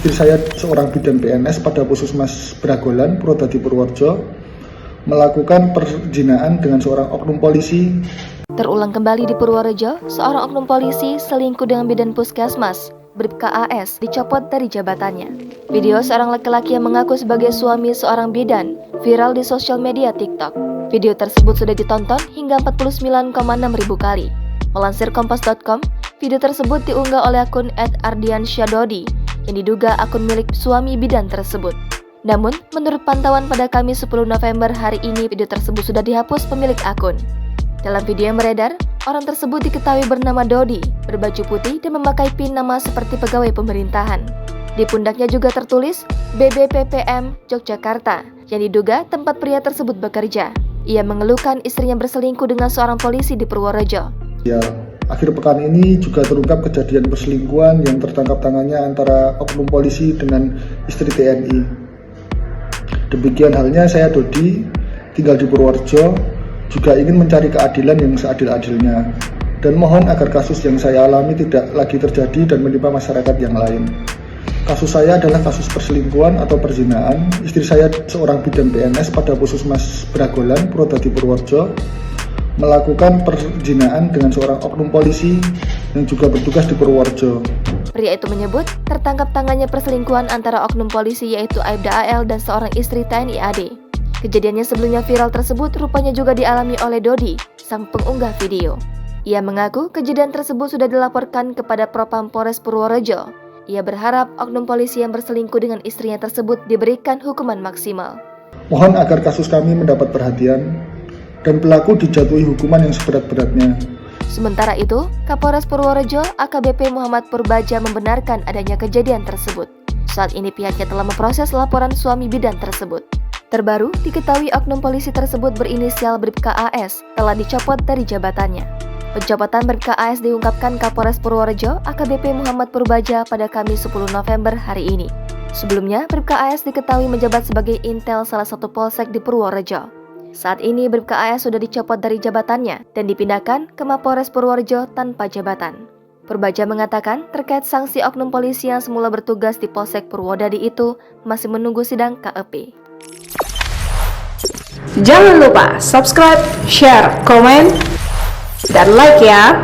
istri saya seorang bidan PNS pada Puskesmas Bragolan, Purwodadi, Purworejo, melakukan perzinahan dengan seorang oknum polisi. Terulang kembali di Purworejo, seorang oknum polisi selingkuh dengan bidan puskesmas. Bribka AS dicopot dari jabatannya. Video seorang laki-laki yang mengaku sebagai suami seorang bidan viral di sosial media TikTok. Video tersebut sudah ditonton hingga 49,6 ribu kali. Melansir kompas.com, video tersebut diunggah oleh akun @ardiansyadodi yang diduga akun milik suami bidan tersebut. Namun, menurut pantauan pada Kamis 10 November hari ini, video tersebut sudah dihapus pemilik akun. Dalam video yang beredar, orang tersebut diketahui bernama Dodi, berbaju putih dan memakai pin nama seperti pegawai pemerintahan. Di pundaknya juga tertulis BBPPM Yogyakarta, yang diduga tempat pria tersebut bekerja. Ia mengeluhkan istrinya berselingkuh dengan seorang polisi di Purworejo. Ya, akhir pekan ini juga terungkap kejadian perselingkuhan yang tertangkap tangannya antara oknum polisi dengan istri TNI. Demikian halnya saya Dodi, tinggal di Purworejo, juga ingin mencari keadilan yang seadil-adilnya dan mohon agar kasus yang saya alami tidak lagi terjadi dan menimpa masyarakat yang lain. Kasus saya adalah kasus perselingkuhan atau perzinahan. Istri saya seorang bidan PNS pada Puskesmas Bragolan, Purwodadi, Purworejo, melakukan perzinahan dengan seorang oknum polisi yang juga bertugas di Purworejo. Pria itu menyebut tertangkap tangannya perselingkuhan antara oknum polisi yaitu Aibda AL dan seorang istri TNI AD. Kejadiannya sebelumnya viral tersebut rupanya juga dialami oleh Dodi, sang pengunggah video. Ia mengaku kejadian tersebut sudah dilaporkan kepada Propam Polres Purworejo. Ia berharap oknum polisi yang berselingkuh dengan istrinya tersebut diberikan hukuman maksimal. Mohon agar kasus kami mendapat perhatian dan pelaku dijatuhi hukuman yang seberat-beratnya. Sementara itu, Kapolres Purworejo AKBP Muhammad Purbaja membenarkan adanya kejadian tersebut. Saat ini pihaknya telah memproses laporan suami bidan tersebut. Terbaru, diketahui oknum polisi tersebut berinisial Bribka AS telah dicopot dari jabatannya. Pencopotan Bribka AS diungkapkan Kapolres Purworejo AKBP Muhammad Purbaja pada Kamis 10 November hari ini. Sebelumnya, Bribka AS diketahui menjabat sebagai intel salah satu polsek di Purworejo. Saat ini Bribka AS sudah dicopot dari jabatannya dan dipindahkan ke Mapolres Purworejo tanpa jabatan. Purbaja mengatakan terkait sanksi oknum polisi yang semula bertugas di Polsek Purwodadi itu masih menunggu sidang KEP. Jangan lupa subscribe, share, komen, dan like ya.